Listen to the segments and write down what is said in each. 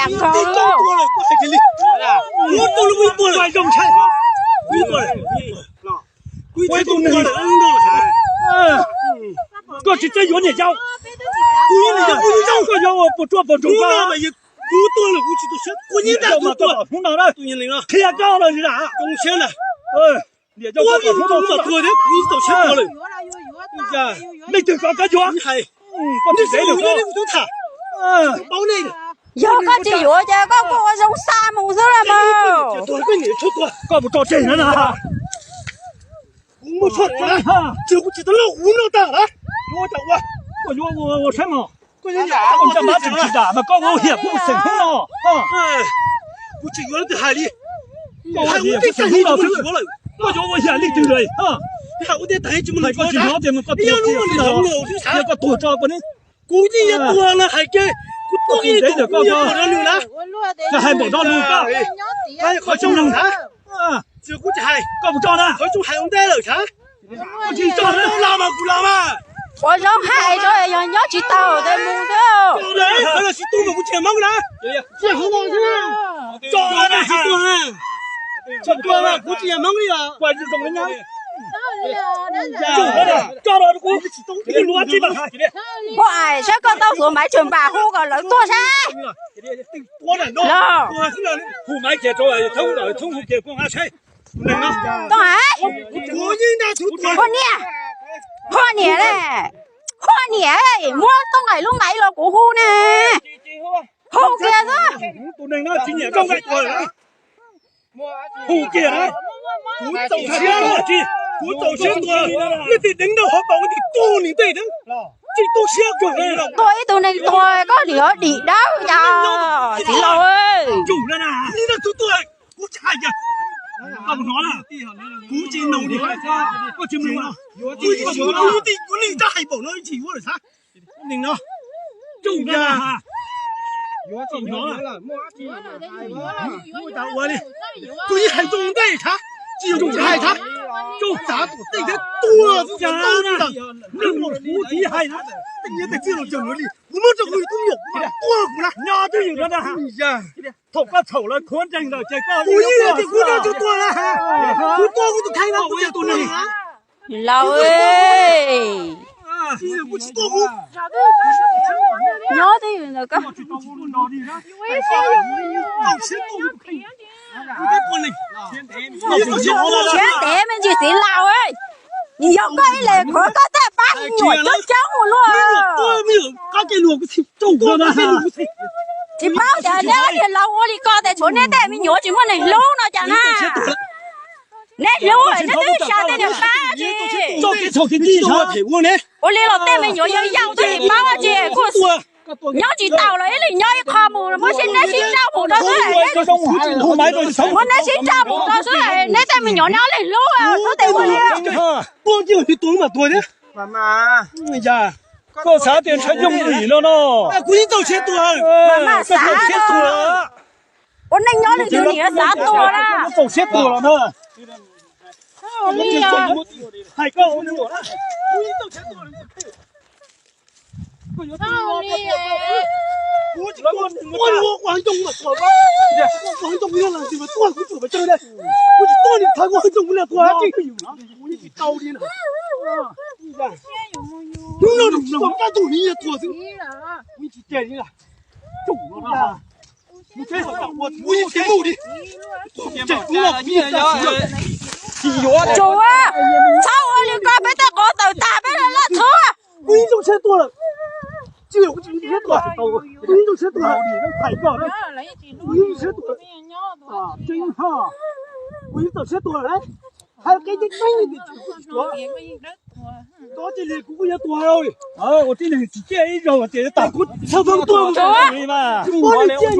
giặc con luôn. Muốn tôi là quý tôi là dòng chạy. Quý tôi là quý tôi là có chỉ chơi gì nhau. Quý này là quý nhau có nhau một chỗ một chỗ ba. Quý tôi là quý chỉ tôi chết. Quý như nào mà tôi không nào đây. Tôi nhìn lên khi ăn cao là gì đã. Không chết là. Để cho tôi không có sợ tôi đấy. Quý tôi chết rồi. Mình tự có cái gió hay. Con chỉ đấy được không? Báo này. Giờ có chỉ dụ chứ có cô giống xa mù dữ là mà. Tôi cái gì chút tôi. Có một trò chơi nữa nè. Một trò chơi. Chưa có chỉ tôi là uống nó ta đấy. Tôi chẳng qua. Tôi xem mà. Con chẳng má chừng chỉ đã mà có vô hiểm cũng sừng không nó. Tôi chỉ nói từ hai đi. Hai uống cái gì đâu chứ. Có vô hiểm đi từ đây. Hai uống cái thấy chúng mình có chỉ nói thì mình có tuổi chưa. Có tuổi cho con ấy. Cú gì vậy tuổi là hai cái. Tôi nghĩ được con đó luôn đó. Là hai bộ đó luôn cả. Cái khỏi trong lòng hả? Chưa cú chạy. Con một tròn à? Khỏi trong hai ông té rồi hả? Con chỉ tròn nó làm mà cũng làm à. Ôi giống hai rồi giờ nhớ chị tao để mua đó. Đấy, phải là chị tu mà cũng chè mong đó. Chè không ngon thế. Tròn là chị tu à. Chị tu mà cũng chè mong đi à. Quay được đồng nhau. Cho nó cũng cái lúa chi mà. Hoài sao con tao vừa máy trường bà hú còn lợi tua sao? Lo. Hú máy kia rồi thông hú kia con ai chơi. Tao hả? Hoa nhẹ đấy. Hoa nhẹ đấy. Mua tao ngày lúc nãy là của hú nè. Hú kia đó. Tụi này nó chỉ nhẹ trong cái rồi đó. Hú kia đó. Hú tàu xe là chi? Hú tàu xe tôi. Cái gì đứng đâu họ bảo cái gì tu này đây đó. Chỉ tu xe của này. Tụi này tôi có đĩa đi đâu giờ. Chị lâu ơi. Chủ ra nè. Đi ra tụi tôi. Hú chạy kìa. Tao nói là hú chỉ nấu đi. Có chim nấu. Hú thì có linh ra hay bảo nó chỉ hú là sao? Linh nó. Chủ ra. Tao nói là mua tao qua đi. Cứ như hành động đây hả? Chỉ dùng hai tháng. Chủ giá của đây cái tua giá nè. Nhưng một hú thì hay lắm. Tự nhiên tại chưa chồng nó đi. Hú nó cho người tôi nhiều. Tua của nó. Nhỏ tôi nhiều đó nè. Thọc cái thầu là khốn tranh rồi chơi con. Ui thì cứ nó cho tua là. Cứ tua cũng thay nó cũng tụi này. Lâu ơi. Nhớ thì rồi có. Chết tệ mình chỉ xí lao ấy. Giờ cái là có thể bắt nhồi cho cháu luôn. Có cái luộc thì trông con nó. Chị bao giờ nếu thì lâu đi coi tại chỗ này tại mình nhổ chỉ muốn này lú nó chẳng ha. Nè lú rồi nó cứ sao đây được ba chị. Cho cái thầu cái gì sao thể uống đấy. Ủa lý là tên mình nhổ giờ giàu tôi thì bao chị. Nhớ chị tàu lấy thì nhớ cái kho mù mới xin nó xin rau mù đó thôi. Muốn nó xin rau mù đó thôi. Nếu tên mình nhổ nó lên lú à, nó tiền mình đi. Tôi chưa thì tôi mà tôi đấy. Mà. Dạ. Có xả tiền sẽ dùng gì nó nó. Quý tàu xe tôi. Mà xả đó. Ủa nên nhớ được điều này xả tôi đó. Tàu xe tôi là nó. Hai câu nữa đó. Quý tàu xe tôi. Quảng Trung mà tôi có. Quảng Trung là gì mà tôi cũng phải chơi đây. Tôi đi thấy Quảng Trung là tôi chứ. Tàu đi nào. Đúng rồi, đúng cái tụi này thua chứ. Mình chỉ chơi như là chủ nó ra. Mình chơi sao mà mình chơi mù đi. Chơi cũng là như vậy. Chủ á, sao ơi coi bây giờ có tàu ta bây giờ là thua. Quý trong xe tôi là chưa có chuyện hết rồi. Quý trong xe tôi là nó phải cỏ đấy. Quý trong xe tôi. Chính ha. Quý trong xe tôi đấy. Hai cái gì này đó chỉ là cũng có tuổi rồi. Ở trên này chỉ chơi rồi thì tao cũng sao không tôi mà.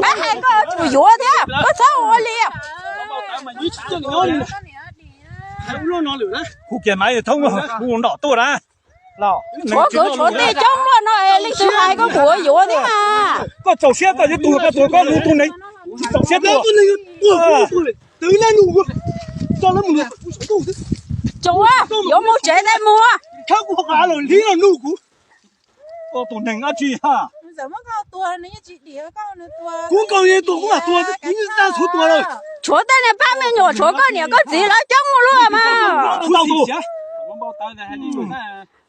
Bác hai có chủ yếu thế, có sao ở liền. Mà như chơi nó đi. Hai luôn nó lửa đấy. Khu kia máy thông khu đỏ tôi đã. Lò. Có cửa chỗ tê trống luôn nó lịch sử hai có của yếu thế mà. Có chậu xe tại cái tuổi có lũ tôi này. Chậu xe tôi này. Từ lên ngủ. Cho nó một Chủ á, yếu mua chế đây mua. Khác của họ rồi lý là nụ của. Tụi này ngã chi ha. cũng câu như tôi cũng là tôi cũng như ta số tôi rồi chúa tên này 30 nhỏ chúa có nhiều có gì là chống luôn mà đâu đâu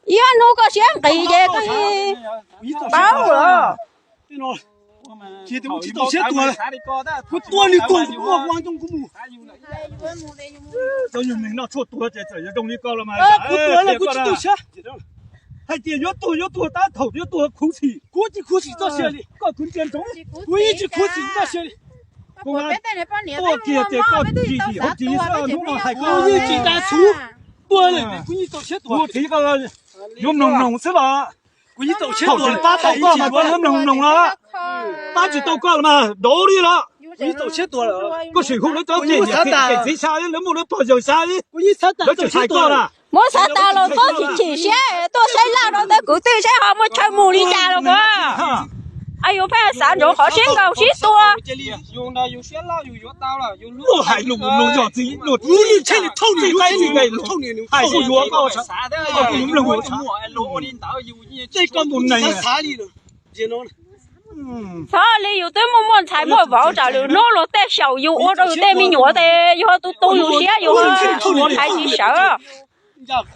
ý anh nó có xem kỳ gì có gì báo rồi chỉ tôi chỉ tôi sẽ tôi tôi đi tôi cũng mua quan trọng cũng mua tôi nhìn mình nó số tôi chỉ chỉ đồng đi câu là mà tôi là tôi chỉ tôi sẽ hay tiền yếu tôi ta thầu yếu tôi khủng sĩ khủng sĩ到这里搞空间中我一直khủng sĩ到这里我kia thì có gì học gì sao nó mà hay có như chỉ ta chú tôi này cũng như tổ chức tôi thì cái yếm nồng sẽ là cũng như tổ chức tôi ba tàu có mà tôi yếm nồng là ba chỉ tàu có mà đổ đi了cũng như tổ chức tôi có水库nó cho tiền để gì sao nó mua nó bỏ rồi sao cũng như sát nó chỉ sai có là mỗi sát ta là tôi chỉ xe tôi sẽ lao đó tôi cứ tự sẽ họ mới chơi mù đi ra rồi cơ ai yêu phải sản rồi họ xin cầu xin tôi我还弄着自己弄，你这里偷你该你该偷你，还是我搞啥？这个不能啊！sao lấy yêu tới muốn chạy mua vào trả liệu nó là té sầu yêu ở đâu té mi nhựa té yêu tôi yêu xe yêu hay gì sợ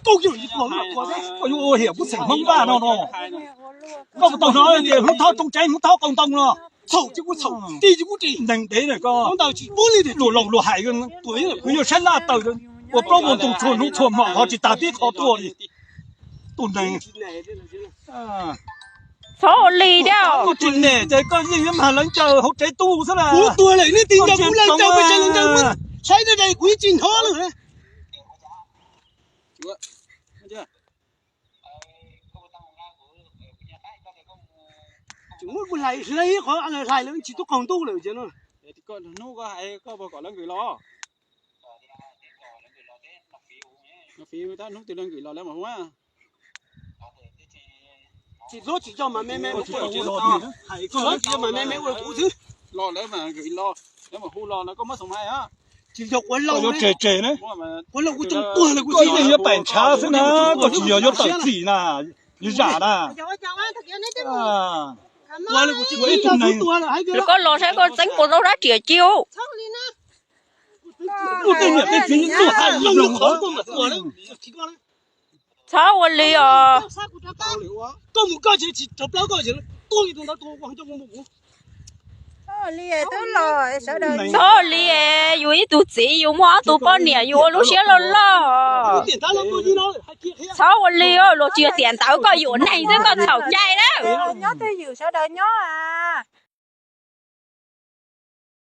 都有一光了，哎呦，我也不成蒙吧，喏喏，搞不到那里，红桃中间红桃公东了。臭就不臭，地就不地，能得那个。讲到去玻璃的路海个，对了，我有山那豆的，我把我都错弄错嘛，好几大地好多的，都能。啊，sao lì đeo我真的，这个人员还能叫好这多是啦。不多了，你定叫不能叫不能叫我，谁的这贵金好了呢？我lấy khó ăn lại nó chỉ có còn tu rồi chứ nó con nó có hay có bao gọi là người lo nó phí người ta nó từ người lo lắm mà hoa chỉ cho mà mẹ hay có cho mà mẹ vừa thủ thứ lo lấy mà người lo nếu mà hu lo nó có mất sống hay á chỉ cho quên lâu nó trẻ đấy quên lâu cũng trong tuổi là cũng chỉ là bản cha thế nào có chỉ là tự chỉ là như giả là có lo sẽ có tính của nó đã chia chiêu sao lì à có một cái chỉ chụp lâu cái gì tôi thì nó tôi quan trọng một sao lì yêu tụi chị yêu mua tụi con nè yêu lúc xưa lo sao lì lo chia tiền tao có yêu này chứ có thầu chay đó nhớ tới nhiều sao đời nhớ à